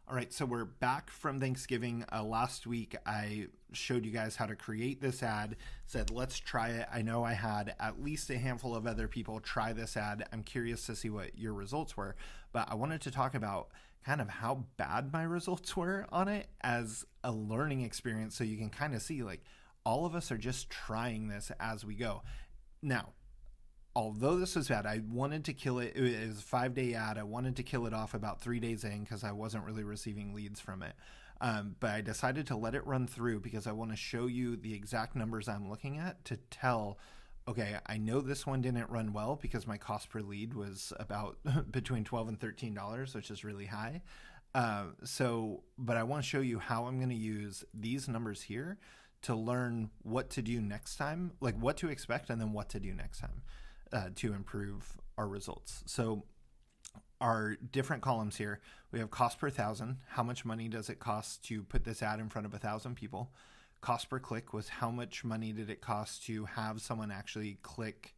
All right, so we're back from Thanksgiving. Last week, I showed you guys how to create this ad, said, let's try it. I know I had at least a handful of other people try this ad. I'm curious to see what your results were, but I wanted to talk about kind of how bad my results were on it as a learning experience so you can kind of see like all of us are just trying this as we go. Now, although this was bad, I wanted to kill it. It was a 5-day ad. I wanted to kill it off about 3 days in because I wasn't really receiving leads from it. But I decided to let it run through because I want to show you the exact numbers I'm looking at to tell, okay, I know this one didn't run well because my cost per lead was about between $12 and $13, which is really high. But I want to show you how I'm going to use these numbers here to learn what to do next time, like what to expect and then what to do next time. To improve our results. So our different columns here, we have cost per thousand. How much money does it cost to put this ad in front of 1,000 people? Cost per click was how much money did it cost to have someone actually click,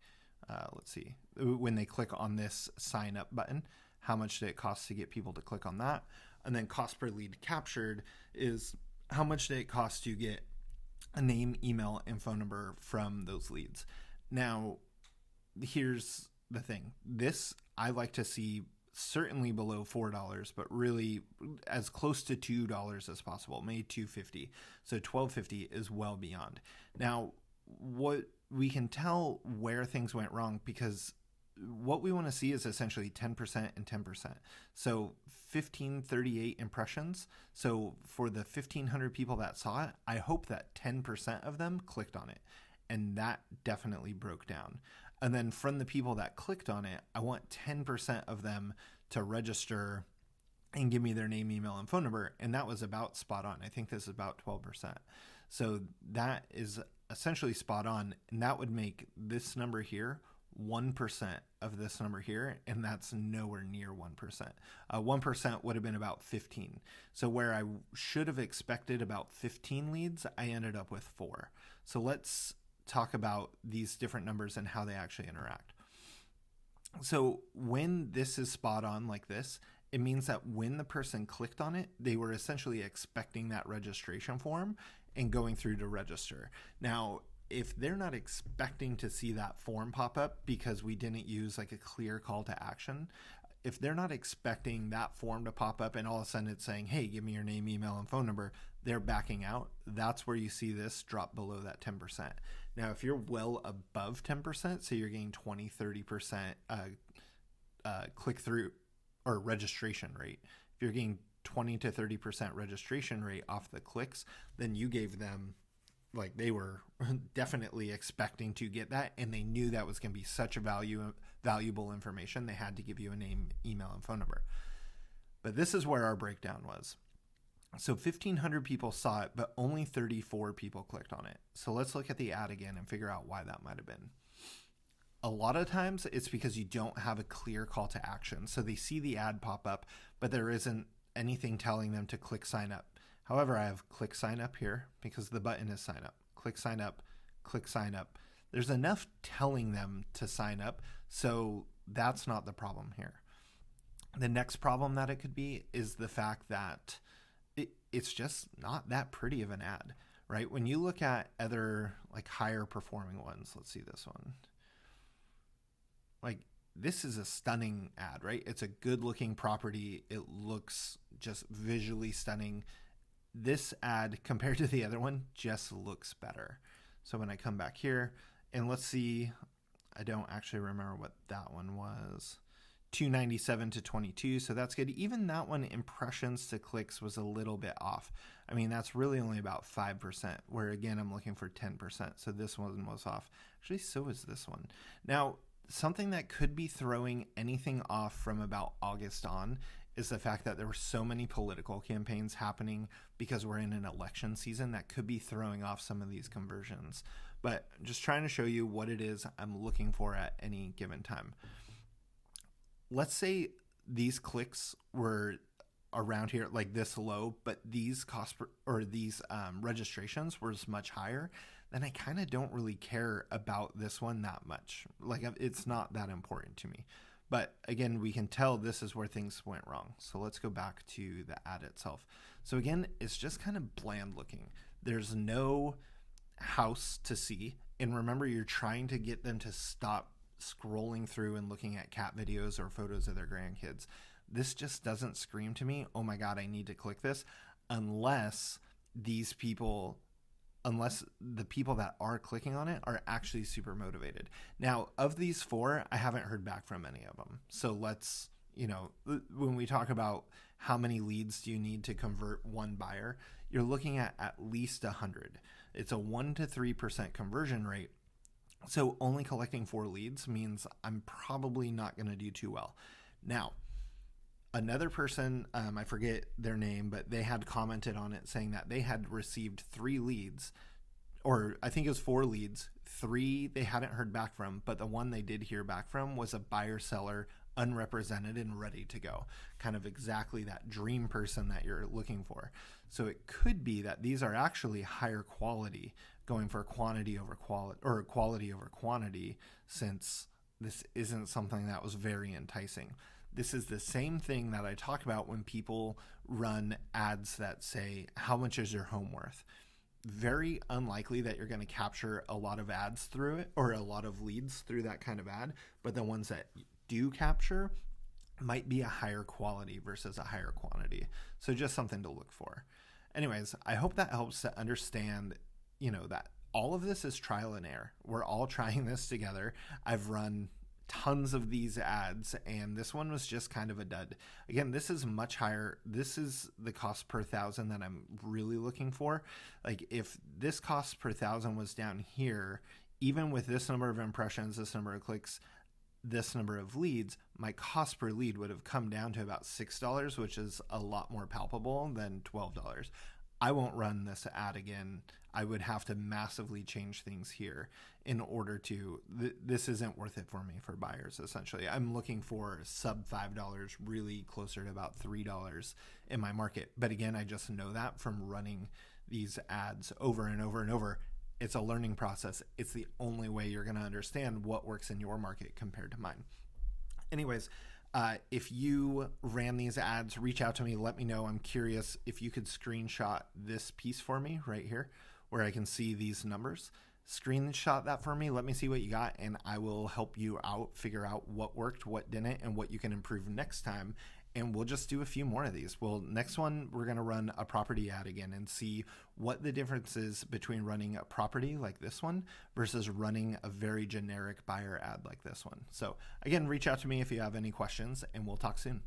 let's see, when they click on this sign up button, how much did it cost to get people to click on that? And then cost per lead captured is how much did it cost to get a name, email, and phone number from those leads. Now, here's the thing. This I like to see certainly below $4, but really as close to $2 as possible, maybe $2.50. So $12.50 is well beyond. Now, what we can tell where things went wrong because what we want to see is essentially 10% and 10%. So 1538 impressions. So for the 1,500 people that saw it, I hope that 10% of them clicked on it. And that definitely broke down. And then from the people that clicked on it, I want 10% of them to register and give me their name, email, and phone number. And that was about spot on. I think this is about 12%. So that is essentially spot on. And that would make this number here 1% of this number here. And that's nowhere near 1%. 1% would have been about 15. So where I should have expected about 15 leads, I ended up with 4. So let's talk about these different numbers and how they actually interact. So when this is spot on like this, it means that when the person clicked on it, they were essentially expecting that registration form and going through to register. Now, if they're not expecting to see that form pop up because we didn't use like a clear call to action, if they're not expecting that form to pop up and all of a sudden it's saying, hey, give me your name, email, and phone number, they're backing out. That's where you see this drop below that 10%. Now, if you're well above 10%, so you're getting 20, 30% click through or registration rate, if you're getting 20 to 30% registration rate off the clicks, then you gave them, like, they were definitely expecting to get that, and they knew that was going to be such a valuable information. They had to give you a name, email, and phone number. But this is where our breakdown was. So 1,500 people saw it, but only 34 people clicked on it. So let's look at the ad again and figure out why that might have been. A lot of times it's because you don't have a clear call to action. So they see the ad pop up, but there isn't anything telling them to click sign up. However, I have click sign up here because the button is sign up. Click sign up, click sign up. There's enough telling them to sign up, so that's not the problem here. The next problem that it could be is the fact that it's just not that pretty of an ad, right? When you look at other like higher performing ones, let's see this one. Like, this is a stunning ad, right? It's a good looking property. It looks just visually stunning. This ad compared to the other one just looks better. So when I come back here and let's see, I don't actually remember what that one was. 297 to 22, so that's good. Even that one, impressions to clicks, was a little bit off. I mean, that's really only about 5%, where again, I'm looking for 10%. So this one was off. Actually, so is this one. Now, something that could be throwing anything off from about August on is the fact that there were so many political campaigns happening because we're in an election season that could be throwing off some of these conversions. But just trying to show you what it is I'm looking for at any given time. Let's say these clicks were around here, like this low, but these registrations were much higher, then I kind of don't really care about this one that much. Like, it's not that important to me. But again, we can tell this is where things went wrong. So let's go back to the ad itself. So again, it's just kind of bland looking. There's no house to see. And remember, you're trying to get them to stop scrolling through and looking at cat videos or photos of their grandkids. This just doesn't scream to me, oh my God, I need to click this, unless the people that are clicking on it are actually super motivated. Now, of these 4, I haven't heard back from any of them. So let's, when we talk about how many leads do you need to convert one buyer, you're looking at least 100. It's a 1 to 3% conversion rate. So only collecting 4 leads means I'm probably not going to do too well. Now, another person, I forget their name, but they had commented on it saying that they had received 3 leads, or I think it was 4 leads. 3 they hadn't heard back from, but the one they did hear back from was a buyer seller, unrepresented and ready to go. Kind of exactly that dream person that you're looking for. So it could be that these are actually higher quality, going for quantity over quality, or quality over quantity, since this isn't something that was very enticing. This is the same thing that I talk about when people run ads that say, how much is your home worth? Very unlikely that you're going to capture a lot of ads through it, or a lot of leads through that kind of ad, but the ones that do capture might be a higher quality versus a higher quantity. So just something to look for. Anyways, I hope that helps to understand, that all of this is trial and error. We're all trying this together. I've run tons of these ads, and this one was just kind of a dud. Again, this is much higher. This is the cost per 1,000 that I'm really looking for. Like, if this cost per 1,000 was down here, even with this number of impressions, this number of clicks, this number of leads, my cost per lead would have come down to about $6, which is a lot more palpable than $12. I won't run this ad again. I would have to massively change things here in order to, this isn't worth it for me for buyers, essentially. I'm looking for sub $5, really closer to about $3 in my market. But again, I just know that from running these ads over and over and over. It's a learning process. It's the only way you're going to understand what works in your market compared to mine. Anyways, if you ran these ads, reach out to me. Let me know. I'm curious if you could screenshot this piece for me right here where I can see these numbers. Screenshot that for me. Let me see what you got, and I will help you out, figure out what worked, what didn't, and what you can improve next time. And we'll just do a few more of these. Well, next one, we're going to run a property ad again and see what the difference is between running a property like this one versus running a very generic buyer ad like this one. So again, reach out to me if you have any questions, and we'll talk soon.